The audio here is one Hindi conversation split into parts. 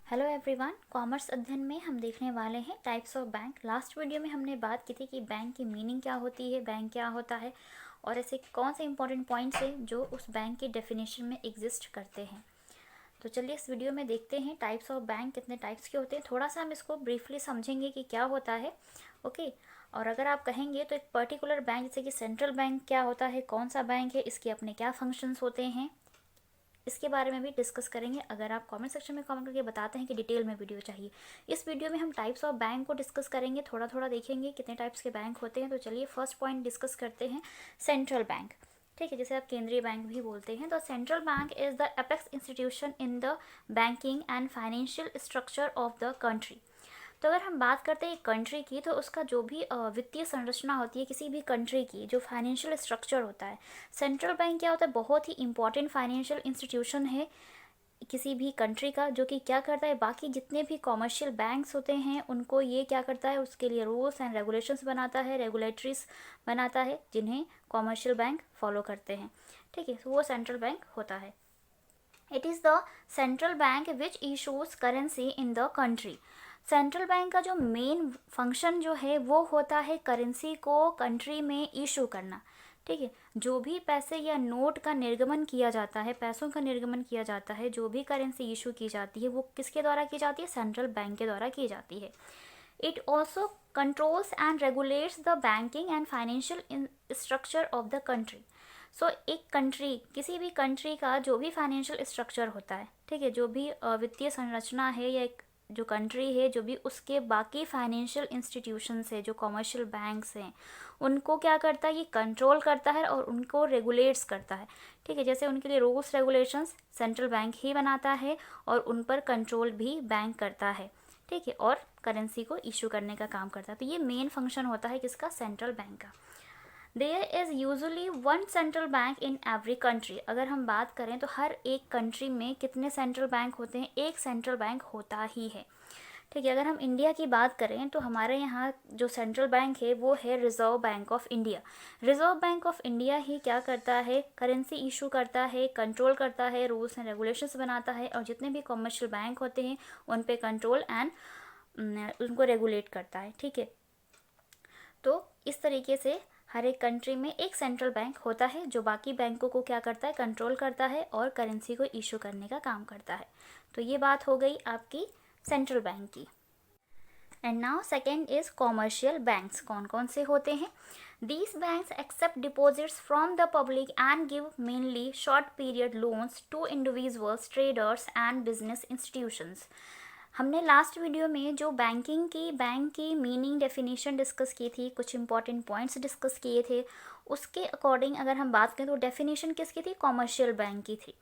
हेलो एवरीवन, कॉमर्स अध्ययन में हम देखने वाले हैं types of bank. Last video में हमने बात की थी कि बैंक की मीनिंग क्या होती है, बैंक क्या होता है और ऐसे कौन से इंपॉर्टेंट पॉइंट्स हैं जो उस बैंक की डेफिनेशन में एग्जिस्ट करते हैं। तो चलिए इस वीडियो में देखते हैं टाइप्स ऑफ बैंक कितने टाइप्स के होते हैं। थोड़ा सा हम इसको ब्रीफली समझेंगे कि क्या होता है। ओके। और अगर आप कहेंगे तो एक पर्टिकुलर बैंक जैसे कि सेंट्रल बैंक क्या होता है, कौन सा बैंक है, इसके अपने क्या फंक्शंस होते हैं, इसके बारे में भी डिस्कस करेंगे। अगर आप कमेंट सेक्शन में कमेंट करके बताते हैं कि डिटेल में वीडियो चाहिए। इस वीडियो में हम टाइप्स ऑफ बैंक को डिस्कस करेंगे, थोड़ा थोड़ा देखेंगे कितने टाइप्स के बैंक होते हैं। तो चलिए फर्स्ट पॉइंट डिस्कस करते हैं, सेंट्रल बैंक। ठीक है, जिसे आप केंद्रीय बैंक भी बोलते हैं। तो central bank is the apex institution in the banking and financial structure of the country. तो अगर हम बात करते हैं कंट्री की, तो उसका जो भी वित्तीय संरचना होती है किसी भी कंट्री की, जो फाइनेंशियल स्ट्रक्चर होता है, सेंट्रल बैंक क्या होता है, बहुत ही इंपॉर्टेंट फाइनेंशियल इंस्टीट्यूशन है किसी भी कंट्री का, जो कि क्या करता है, बाकी जितने भी कॉमर्शियल बैंक्स होते हैं उनको ये क्या करता है, उसके लिए रूल्स एंड रेगुलेशंस बनाता है, रेगुलेटरीज बनाता है, जिन्हें कॉमर्शियल बैंक फॉलो करते हैं। ठीक है, तो वो सेंट्रल बैंक होता है। It is the central bank which issues currency in the country. Central bank का जो मेन फंक्शन जो है वो होता है करेंसी को कंट्री में इशू करना। ठीक है, जो भी पैसे या नोट का निर्गमन किया जाता है, पैसों का निर्गमन किया जाता है, जो भी करेंसी इशू की जाती है वो किसके द्वारा की जाती है, सेंट्रल बैंक के द्वारा की जाती है। It also controls and regulates the banking and financial structure of the country. So एक कंट्री, किसी भी कंट्री का जो भी फाइनेंशियल स्ट्रक्चर होता है, ठीक है, जो भी वित्तीय संरचना है, या एक जो कंट्री है, जो भी उसके बाकी फाइनेंशियल इंस्टीट्यूशंस है, जो कॉमर्शियल बैंक्स हैं, उनको क्या करता है, ये कंट्रोल करता है और उनको रेगुलेट्स करता है। ठीक है, जैसे उनके लिए रूल्स रेगुलेशंस सेंट्रल बैंक ही बनाता है और उन पर कंट्रोल भी बैंक करता है। ठीक है, और करेंसी को इशू करने का काम करता है। तो ये मेन फंक्शन होता है किसका, सेंट्रल बैंक का। There is usually one central bank in every country. अगर हम बात करें तो हर एक कंट्री में कितने सेंट्रल बैंक होते हैं, एक सेंट्रल बैंक होता ही है। ठीक है, अगर हम इंडिया की बात करें तो हमारे यहाँ जो सेंट्रल बैंक है वो है reserve bank of India. Reserve bank of India ही क्या करता है, करेंसी इशू करता है, कंट्रोल करता है, रूल्स एंड रेगुलेशंस बनाता है, और जितने भी कॉमर्शियल बैंक होते हैं उन पे कंट्रोल एंड उनको रेगुलेट करता है। ठीक है, तो इस तरीके से हर एक कंट्री में एक सेंट्रल बैंक होता है जो बाकी बैंकों को क्या करता है, कंट्रोल करता है और करेंसी को इशू करने का काम करता है। तो ये बात हो गई आपकी सेंट्रल बैंक की। And now second is commercial banks. कौन कौन से होते हैं, these banks accept deposits from the public and give mainly short period loans to individuals, traders and business institutions. हमने लास्ट वीडियो में जो बैंक की मीनिंग डेफिनेशन डिस्कस की थी, कुछ इंपॉर्टेंट पॉइंट्स डिस्कस किए थे, उसके अकॉर्डिंग अगर हम बात करें तो डेफिनेशन किसकी थी, कॉमर्शियल बैंक की थी।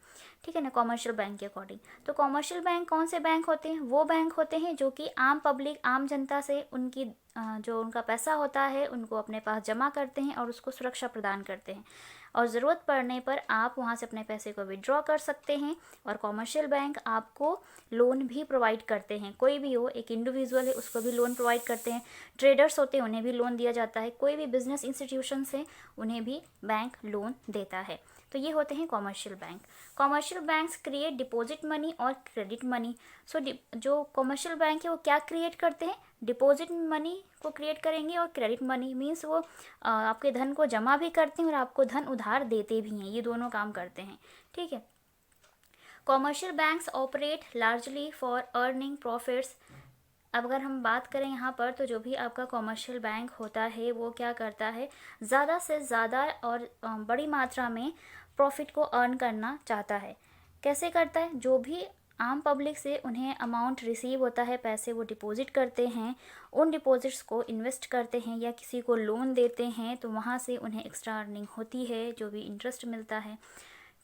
ठीक है ना, कॉमर्शियल बैंक के अकॉर्डिंग। तो कॉमर्शियल बैंक कौन से बैंक होते हैं, वो बैंक होते हैं जो कि आम पब्लिक, आम जनता से उनकी जो उनका पैसा होता है उनको अपने पास जमा करते हैं और उसको सुरक्षा प्रदान करते हैं, और ज़रूरत पड़ने पर आप वहाँ से अपने पैसे को विड्रॉ कर सकते हैं। और कॉमर्शियल बैंक आपको लोन भी प्रोवाइड करते हैं, कोई भी हो, एक इंडिविजुअल है उसको भी लोन प्रोवाइड करते हैं, ट्रेडर्स होते हैं उन्हें भी लोन दिया जाता है, कोई भी बिजनेस इंस्टीट्यूशंस हैं उन्हें भी बैंक लोन देता है। तो ये होते हैं commercial bank. Commercial banks create deposit money और क्रेडिट मनी। सो जो कॉमर्शियल बैंक है वो क्या क्रिएट करते हैं, डिपॉजिट मनी को क्रिएट करेंगे, और क्रेडिट मनी मीन्स वो आपके धन को जमा भी करते हैं और आपको धन उधार देते भी हैं, ये दोनों काम करते हैं। ठीक है, commercial banks operate largely for earning profits. अब अगर हम बात करें यहाँ पर, तो जो भी आपका कॉमर्शियल बैंक होता है वो क्या करता है, ज़्यादा से ज़्यादा और बड़ी मात्रा में प्रॉफिट को अर्न करना चाहता है। कैसे करता है, जो भी आम पब्लिक से उन्हें अमाउंट रिसीव होता है, पैसे वो डिपॉजिट करते हैं, उन डिपॉजिट्स को इन्वेस्ट करते हैं या किसी को लोन देते हैं, तो वहाँ से उन्हें एक्स्ट्रा अर्निंग होती है, जो भी इंटरेस्ट मिलता है।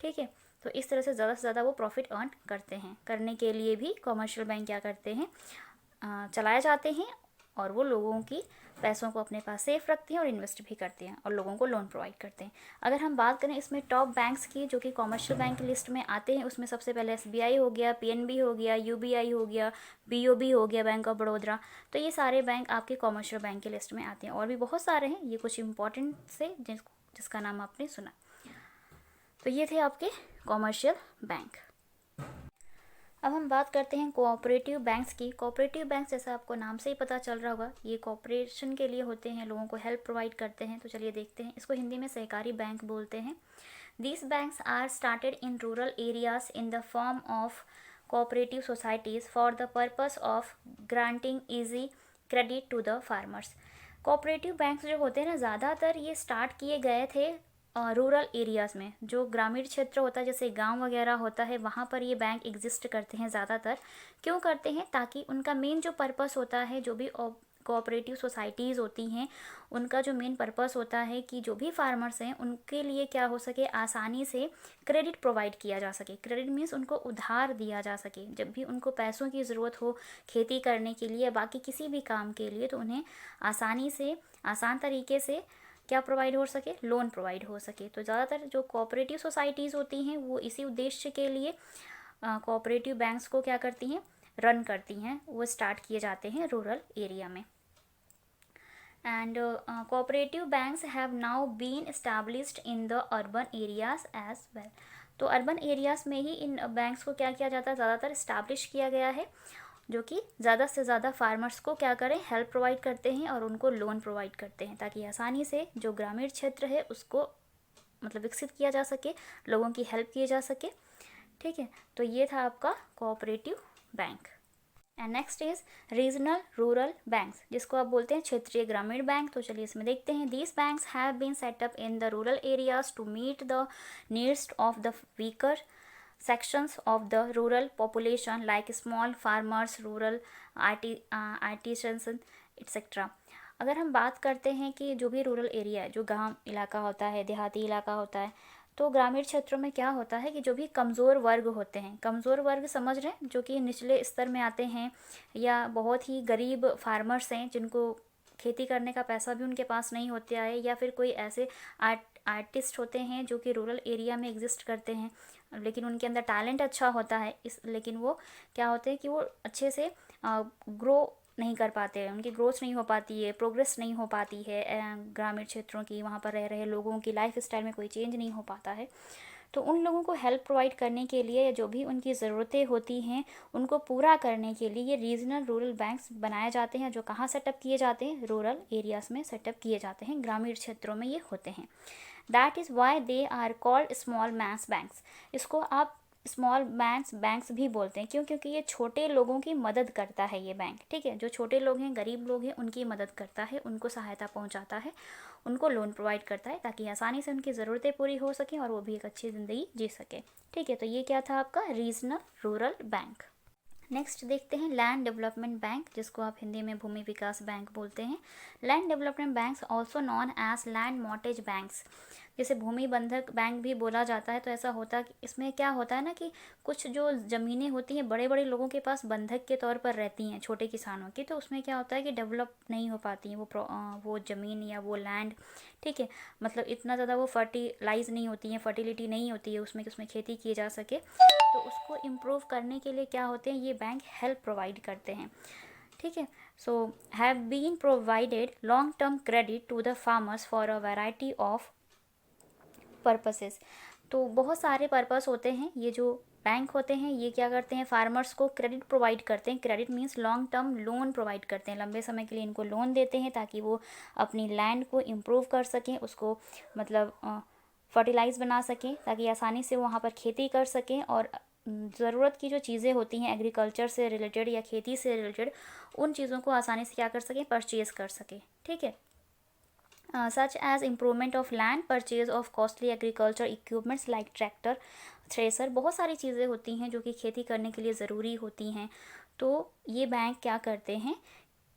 ठीक है, तो इस तरह से ज़्यादा वो प्रॉफिट अर्न करते हैं। करने के लिए भी कॉमर्शियल बैंक क्या करते हैं, चलाए जाते हैं, और वो लोगों की पैसों को अपने पास सेफ रखते हैं और इन्वेस्ट भी करते हैं और लोगों को लोन प्रोवाइड करते हैं। अगर हम बात करें इसमें टॉप बैंक्स की जो कि कॉमर्शियल बैंक की लिस्ट में आते हैं, उसमें सबसे पहले SBI हो गया, PNB हो गया, UBI हो गया, BOB हो गया, बैंक ऑफ बड़ौदा। तो ये सारे बैंक आपके कॉमर्शियल बैंक की लिस्ट में आते हैं, और भी बहुत सारे हैं, ये कुछ इंपॉर्टेंट से जिसका नाम आपने सुना। तो ये थे आपके कॉमर्शियल बैंक। अब हम बात करते हैं कोऑपरेटिव बैंक्स की। कोऑपरेटिव बैंक्स जैसा आपको नाम से ही पता चल रहा होगा, ये कोऑपरेशन के लिए होते हैं, लोगों को हेल्प प्रोवाइड करते हैं। तो चलिए देखते हैं, इसको हिंदी में सहकारी बैंक बोलते हैं। These banks are started in rural areas in the form of cooperative societies for the purpose of granting easy credit to the farmers. Cooperative banks जो होते हैं ना, ज़्यादातर ये स्टार्ट किए गए थे रूरल एरियाज़ में, जो ग्रामीण क्षेत्र होता है जैसे गांव वगैरह होता है, वहाँ पर ये बैंक एग्जिस्ट करते हैं ज़्यादातर। क्यों करते हैं? ताकि उनका मेन जो पर्पस होता है, जो भी कोऑपरेटिव सोसाइटीज़ होती हैं, उनका जो मेन पर्पस होता है कि जो भी फार्मर्स हैं उनके लिए क्या हो सके, आसानी से क्रेडिट प्रोवाइड किया जा सके। क्रेडिट मीन्स उनको उधार दिया जा सके। जब भी उनको पैसों की ज़रूरत हो खेती करने के लिए, बाकी किसी भी काम के लिए, तो उन्हें आसानी से, आसान तरीके से क्या प्रोवाइड हो सके, लोन प्रोवाइड हो सके। तो ज़्यादातर जो कोऑपरेटिव सोसाइटीज़ होती हैं वो इसी उद्देश्य के लिए कोऑपरेटिव बैंक्स को क्या करती हैं, रन करती हैं। वो स्टार्ट किए जाते हैं रूरल एरिया में। And cooperative banks have now been established in the urban areas as well. तो अर्बन एरियाज़ में ही इन बैंक्स को क्या किया जाता है, ज़्यादातर इस्टेब्लिश किया गया है, जो कि ज़्यादा से ज़्यादा फार्मर्स को क्या करें, हेल्प प्रोवाइड करते हैं और उनको लोन प्रोवाइड करते हैं, ताकि आसानी से जो ग्रामीण क्षेत्र है उसको मतलब विकसित किया जा सके, लोगों की हेल्प की जा सके। ठीक है, तो ये था आपका cooperative bank. And next is regional rural banks, जिसको आप बोलते हैं क्षेत्रीय ग्रामीण बैंक। तो चलिए इसमें देखते हैं। These banks have been set up in the rural areas to meet the needs of the weaker sections of the rural population like small farmers, rural artisans etc. अगर हम बात करते हैं कि जो भी रूरल एरिया है, जो गांव इलाका होता है, देहाती इलाका होता है, तो ग्रामीण क्षेत्रों में क्या होता है कि जो भी कमज़ोर वर्ग होते हैं, कमज़ोर वर्ग समझ रहे हैं, जो कि निचले स्तर में आते हैं या बहुत ही गरीब फार्मर्स हैं, जिनको खेती करने का पैसा भी उनके पास नहीं होता है, या फिर कोई ऐसे आर्टिस्ट होते हैं जो कि रूरल एरिया में एग्जिस्ट करते हैं, लेकिन उनके अंदर टैलेंट अच्छा होता है, लेकिन वो क्या होते हैं कि वो अच्छे से ग्रो नहीं कर पाते हैं, उनकी ग्रोथ नहीं हो पाती है, प्रोग्रेस नहीं हो पाती है ग्रामीण क्षेत्रों की, वहाँ पर रह रहे लोगों की लाइफ स्टाइल में कोई चेंज नहीं हो पाता है। तो उन लोगों को हेल्प प्रोवाइड करने के लिए, या जो भी उनकी ज़रूरतें होती हैं उनको पूरा करने के लिए, ये रीजनल रूरल बैंक्स बनाए जाते हैं, जो कहाँ सेटअप किए जाते हैं, रूरल एरियाज़ में सेटअप किए जाते हैं, ग्रामीण क्षेत्रों में ये होते हैं। That is why they are called small man's banks. इसको आप स्मॉल मैन्स बैंक्स भी बोलते हैं। क्यों? क्योंकि ये छोटे लोगों की मदद करता है ये बैंक। ठीक है, जो छोटे लोग हैं, गरीब लोग हैं, उनकी मदद करता है, उनको सहायता पहुंचाता है, उनको लोन प्रोवाइड करता है, ताकि आसानी से उनकी ज़रूरतें पूरी हो सकें और वो भी एक अच्छी ज़िंदगी जी सके। ठीक है, तो ये क्या था आपका रीजनल रूरल बैंक। नेक्स्ट देखते हैं लैंड डेवलपमेंट बैंक, जिसको आप हिंदी में भूमि विकास बैंक बोलते हैं। Land development banks also known as land mortgage banks, जिसे भूमि बंधक बैंक भी बोला जाता है। तो ऐसा होता है कि इसमें क्या होता है ना कि कुछ जो ज़मीनें होती हैं बड़े बड़े लोगों के पास बंधक के तौर पर रहती हैं, छोटे किसानों की, तो उसमें क्या होता है कि डेवलप नहीं हो पाती हैं वो ज़मीन या वो लैंड। ठीक है, मतलब इतना ज़्यादा वो फर्टिलाइज नहीं होती हैं, फर्टिलिटी नहीं होती है उसमें कि उसमें खेती की जा सके। तो उसको इम्प्रूव करने के लिए क्या होते हैं, ये बैंक हेल्प प्रोवाइड करते हैं। ठीक है, so have been provided long term credit to the farmers for a variety of purposes. तो बहुत सारे पर्पस होते हैं, ये जो बैंक होते हैं ये क्या करते हैं, फार्मर्स को क्रेडिट प्रोवाइड करते हैं। Credit means long term loan provide करते हैं, लंबे समय के लिए इनको लोन देते हैं ताकि वो अपनी लैंड को इम्प्रूव कर सकें, उसको मतलब फर्टिलाइज बना सकें, ताकि आसानी से वहाँ पर खेती कर सकें और ज़रूरत की जो चीज़ें होती हैं एग्रीकल्चर से रिलेटेड या खेती से रिलेटेड, उन चीज़ों को आसानी से क्या कर सकें, परचेज़ कर सकें। ठीक है, such as improvement of land, purchase of costly agriculture equipments like tractor, thresher, बहुत सारी चीज़ें होती हैं जो कि खेती करने के लिए ज़रूरी होती हैं। तो ये बैंक क्या करते हैं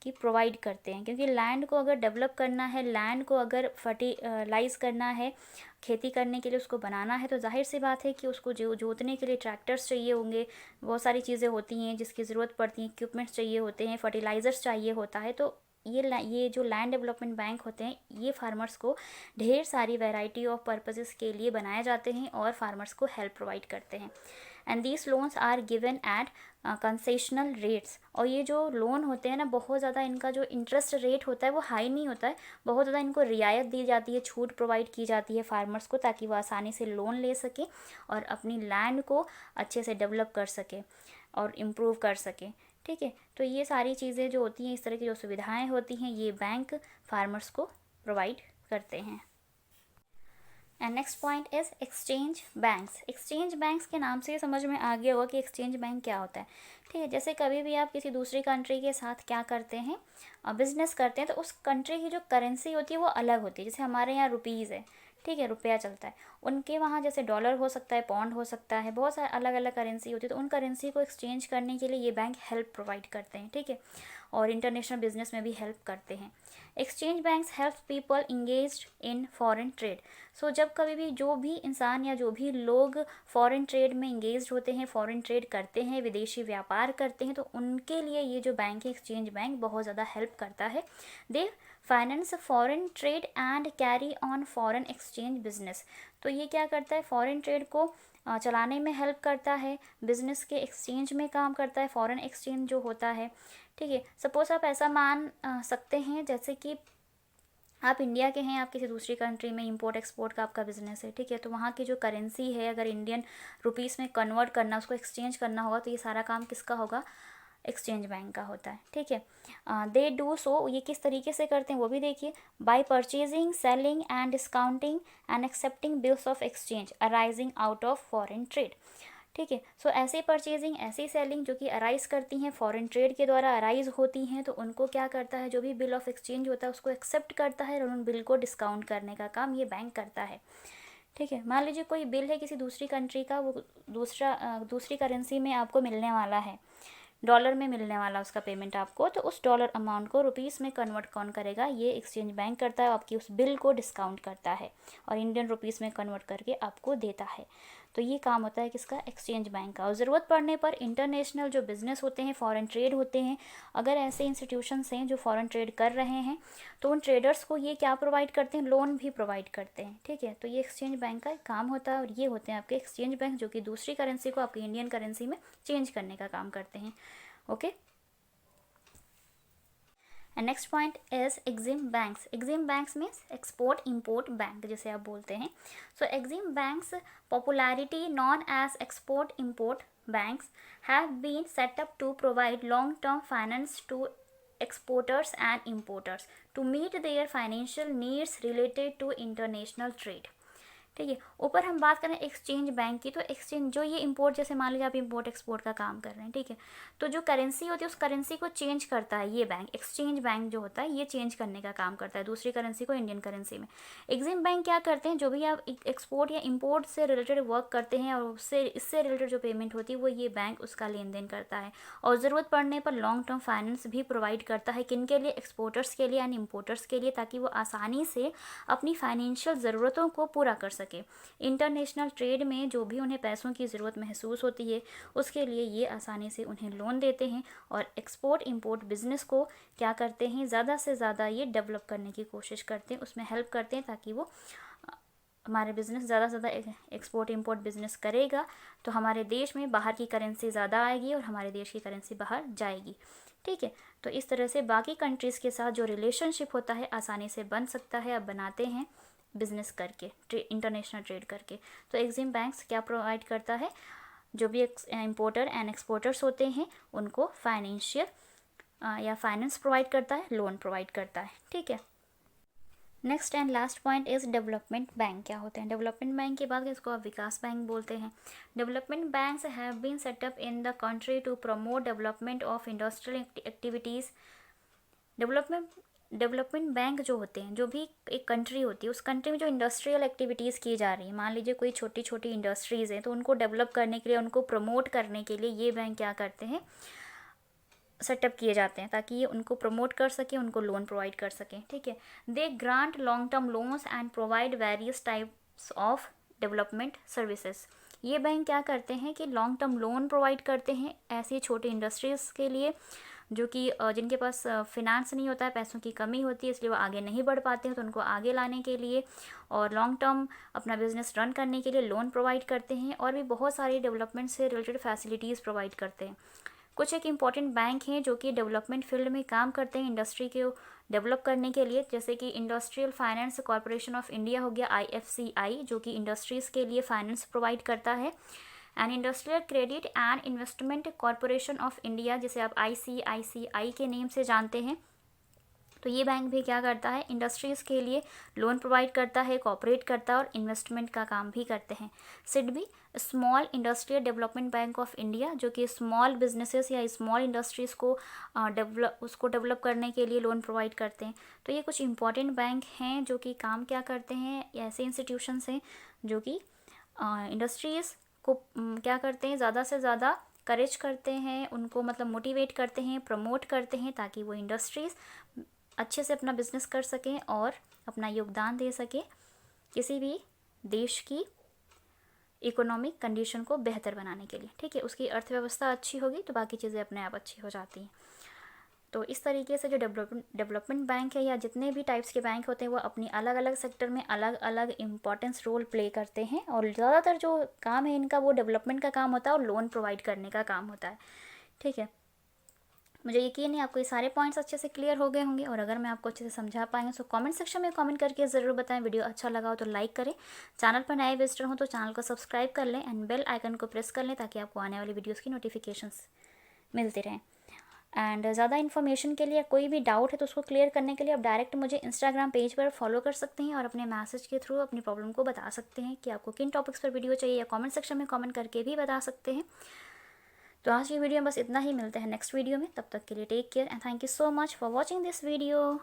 कि प्रोवाइड करते हैं, क्योंकि लैंड को अगर डेवलप करना है, लैंड को अगर फर्टिलाइज करना है, खेती करने के लिए उसको बनाना है, तो जाहिर सी बात है कि उसको जोतने के लिए ट्रैक्टर्स चाहिए होंगे, बहुत सारी चीज़ें होती हैं जिसकी ज़रूरत पड़ती है, इक्विपमेंट्स चाहिए होते हैं, फर्टिलाइज़र्स चाहिए होता है। तो ये जो लैंड डेवलपमेंट बैंक होते हैं ये फार्मर्स को ढेर सारी वैरायटी ऑफ पर्पसेस के लिए बनाए जाते हैं और फार्मर्स को हेल्प प्रोवाइड करते हैं। And these loans are given at concessional rates. और ये जो लोन होते हैं ना, बहुत ज़्यादा इनका जो इंटरेस्ट रेट होता है वो हाई नहीं होता है, बहुत ज़्यादा इनको रियायत दी जाती है, छूट प्रोवाइड की जाती है फार्मर्स को, ताकि वो आसानी से लोन ले सके और अपनी लैंड को अच्छे से डेवलप कर सके। और इम्प्रूव कर सके। ठीक है, तो ये सारी चीज़ें जो होती हैं, इस तरह की जो सुविधाएं होती हैं, ये बैंक फार्मर्स को प्रोवाइड करते हैं। And next point is exchange banks. Exchange banks के नाम से ये समझ में आ गया होगा कि एक्सचेंज बैंक क्या होता है। ठीक है, जैसे कभी भी आप किसी दूसरी कंट्री के साथ क्या करते हैं, बिजनेस करते हैं, तो उस कंट्री की जो करेंसी होती है वो अलग होती है। जैसे हमारे यहाँ रुपीज़ है, ठीक है, रुपया चलता है, उनके वहाँ जैसे डॉलर हो सकता है, पौंड हो सकता है, बहुत सारे अलग अलग करेंसी होती है। तो उन करेंसी को एक्सचेंज करने के लिए ये बैंक हेल्प प्रोवाइड करते हैं। ठीक है, और इंटरनेशनल बिजनेस में भी हेल्प करते हैं। Exchange banks help people engaged in foreign trade. So जब कभी भी जो भी इंसान या जो भी लोग फॉरेन ट्रेड में इंगेज होते हैं, फॉरेन ट्रेड करते हैं, विदेशी व्यापार करते हैं, तो उनके लिए ये जो बैंक है एक्सचेंज बैंक बहुत ज़्यादा हेल्प करता है। They finance foreign trade and carry on foreign exchange business. तो ये क्या करता है, फॉरेन ट्रेड को चलाने में हेल्प करता है, बिजनेस के एक्सचेंज में काम करता है, फॉरेन एक्सचेंज जो होता है। ठीक है, सपोज आप ऐसा मान सकते हैं जैसे कि आप इंडिया के हैं, आप किसी दूसरी कंट्री में इंपोर्ट एक्सपोर्ट का आपका बिजनेस है। ठीक है, तो वहाँ की जो करेंसी है, अगर इंडियन रुपीस में कन्वर्ट करना, उसको एक्सचेंज करना होगा, तो ये सारा काम किसका होगा, एक्सचेंज बैंक का होता है। ठीक है, दे डू सो, ये किस तरीके से करते हैं वो भी देखिए, bye purchasing, selling and discounting and accepting bills of exchange arising out of foreign trade. ठीक है, सो ऐसे परचेजिंग, ऐसी सेलिंग जो कि अराइज करती हैं फॉरेन ट्रेड के द्वारा अराइज होती हैं, तो उनको क्या करता है, जो भी बिल ऑफ एक्सचेंज होता है उसको एक्सेप्ट करता है और उन बिल को डिस्काउंट करने का काम ये बैंक करता है। ठीक है, मान लीजिए कोई बिल है किसी दूसरी कंट्री का, वो दूसरी करेंसी में आपको मिलने वाला है, डॉलर में मिलने वाला उसका पेमेंट आपको, तो उस डॉलर अमाउंट को रुपीस में कन्वर्ट कौन करेगा, ये एक्सचेंज बैंक करता है, आपकी उस बिल को डिस्काउंट करता है और इंडियन रुपीस में कन्वर्ट करके आपको देता है। तो ये काम होता है किसका, एक्सचेंज बैंक का। और ज़रूरत पड़ने पर इंटरनेशनल जो बिज़नेस होते हैं, फॉरेन ट्रेड होते हैं, अगर ऐसे इंस्टीट्यूशंस हैं जो फॉरेन ट्रेड कर रहे हैं, तो उन ट्रेडर्स को ये क्या प्रोवाइड करते हैं, लोन भी प्रोवाइड करते हैं। ठीक है, तो ये एक्सचेंज बैंक का काम होता है और ये होते हैं आपके एक्सचेंज बैंक, जो कि दूसरी करेंसी को आपकी इंडियन करेंसी में चेंज करने का काम करते हैं। Okay, and next point is EXIM banks. EXIM banks means export import bank जिसे आप बोलते हैं। So EXIM banks popularity known as export import banks have been set up to provide long term finance to exporters and importers to meet their financial needs related to international trade। ठीक है, ऊपर हम बात करें एक्सचेंज बैंक की, तो एक्सचेंज जो ये इंपोर्ट, जैसे मान लीजिए आप इंपोर्ट एक्सपोर्ट का काम कर रहे हैं, ठीक है, तो जो करेंसी होती है उस करेंसी को चेंज करता है ये बैंक, एक्सचेंज बैंक जो होता है ये चेंज करने का काम करता है दूसरी करेंसी को इंडियन करेंसी में। एग्जिम बैंक क्या करते हैं, जो भी आप एक्सपोर्ट या इंपोर्ट से रिलेटेड वर्क करते हैं और उससे इससे रिलेटेड जो पेमेंट होती है वो ये बैंक उसका लेन देन करता है और ज़रूरत पड़ने पर लॉन्ग टर्म फाइनेंस भी प्रोवाइड करता है। किन के लिए, एक्सपोर्टर्स के लिए एंड इम्पोर्टर्स के लिए, ताकि वो आसानी से अपनी फाइनेंशियल ज़रूरतों को पूरा कर सके। इंटरनेशनल ट्रेड में जो भी उन्हें पैसों की ज़रूरत महसूस होती है उसके लिए ये आसानी से उन्हें लोन देते हैं और एक्सपोर्ट इंपोर्ट बिज़नेस को क्या करते हैं, ज़्यादा से ज़्यादा ये डेवलप करने की कोशिश करते हैं, उसमें हेल्प करते हैं, ताकि वो हमारे बिज़नेस ज़्यादा से ज़्यादा एक्सपोर्ट इंपोर्ट बिज़नेस करेगा तो हमारे देश में बाहर की करेंसी ज़्यादा आएगी और हमारे देश की करेंसी बाहर जाएगी। ठीक है, तो इस तरह से बाकी कंट्रीज़ के साथ जो रिलेशनशिप होता है आसानी से बन सकता है, अब बनाते हैं बिजनेस करके, इंटरनेशनल ट्रेड करके। तो एग्जिम बैंक्स क्या प्रोवाइड करता है, जो भी इंपोर्टर एंड एक्सपोर्टर्स होते हैं उनको फाइनेंशियल या फाइनेंस प्रोवाइड करता है, लोन प्रोवाइड करता है। ठीक है, next and last point is development bank. क्या होते हैं डेवलपमेंट बैंक की बात करें, इसको आप विकास बैंक बोलते हैं। Development banks have been set up in the country to promote development of industrial activities. Development bank जो होते हैं, जो भी एक कंट्री होती है उस कंट्री में जो इंडस्ट्रियल एक्टिविटीज़ की जा रही है, मान लीजिए कोई छोटी छोटी इंडस्ट्रीज़ हैं, तो उनको डेवलप करने के लिए, उनको प्रमोट करने के लिए ये बैंक क्या करते हैं, सेटअप किए जाते हैं, ताकि ये उनको प्रमोट कर सके, उनको लोन प्रोवाइड कर सकें। ठीक है, they grant long term loans and provide various types of development services. ये बैंक क्या करते हैं कि लॉन्ग टर्म लोन प्रोवाइड करते हैं ऐसी छोटी इंडस्ट्रीज़ के लिए जो कि जिनके पास फिनांस नहीं होता है, पैसों की कमी होती है, इसलिए वो आगे नहीं बढ़ पाते हैं, तो उनको आगे लाने के लिए और लॉन्ग टर्म अपना बिजनेस रन करने के लिए लोन प्रोवाइड करते हैं और भी बहुत सारी डेवलपमेंट से रिलेटेड फैसिलिटीज़ प्रोवाइड करते हैं। कुछ एक इम्पॉर्टेंट बैंक हैं जो कि डेवलपमेंट फील्ड में काम करते हैं इंडस्ट्री को डेवलप करने के लिए, जैसे कि industrial finance corporation of India हो गया, IFCI, जो कि इंडस्ट्रीज़ के लिए फाइनेंस प्रोवाइड करता है। And industrial credit and investment corporation of India, जिसे आप ICICI के नेम से जानते हैं। तो ये बैंक भी क्या करता है, इंडस्ट्रीज़ के लिए लोन प्रोवाइड करता है, कॉपरेट करता है और इन्वेस्टमेंट का काम भी करते हैं। SIDBI small industrial development bank of India, जो कि स्मॉल बिजनेसेस या स्मॉल इंडस्ट्रीज़ को डेवलप करने के लिए लोन प्रोवाइड करते हैं। तो ये कुछ इंपॉर्टेंट बैंक हैं जो कि काम क्या करते हैं, ऐसे इंस्टीट्यूशंस हैं जो कि इंडस्ट्रीज़ को क्या करते हैं, ज़्यादा से ज़्यादा करेज करते हैं, उनको मतलब मोटिवेट करते हैं, प्रमोट करते हैं, ताकि वो इंडस्ट्रीज़ अच्छे से अपना बिजनेस कर सकें और अपना योगदान दे सकें किसी भी देश की इकोनॉमिक कंडीशन को बेहतर बनाने के लिए। ठीक है, उसकी अर्थव्यवस्था अच्छी होगी तो बाकी चीज़ें अपने आप अच्छी हो जाती हैं। तो इस तरीके से जो डेवलपमेंट बैंक है या जितने भी टाइप्स के बैंक होते हैं वो अपनी अलग अलग सेक्टर में अलग अलग इम्पॉर्टेंस रोल प्ले करते हैं, और ज़्यादातर जो काम है इनका वो डेवलपमेंट का काम होता है और लोन प्रोवाइड करने का काम होता है। ठीक है, मुझे यकीन है आपको ये सारे पॉइंट्स अच्छे से क्लियर हो गए होंगे, और अगर मैं आपको अच्छे से समझा पाई हूँ तो कमेंट सेक्शन में कमेंट करके ज़रूर बताएं। वीडियो अच्छा लगा हो तो लाइक करें, चैनल पर नए विजिटर हो तो चैनल को सब्सक्राइब कर लें एंड बेल आइकन को प्रेस कर लें ताकि आपको आने वाली वीडियोज़ की नोटिफिकेशंस मिलते रहें। एंड ज़्यादा इन्फॉर्मेशन के लिए कोई भी डाउट है तो उसको क्लियर करने के लिए आप डायरेक्ट मुझे इंस्टाग्राम पेज पर फॉलो कर सकते हैं और अपने मैसेज के थ्रू अपनी प्रॉब्लम को बता सकते हैं कि आपको किन टॉपिक्स पर वीडियो चाहिए, या कमेंट सेक्शन में कमेंट करके भी बता सकते हैं। तो आज की वीडियो में बस इतना ही, मिलते हैं नेक्स्ट वीडियो में, तब तक के लिए take care and thank you so much for watching this video.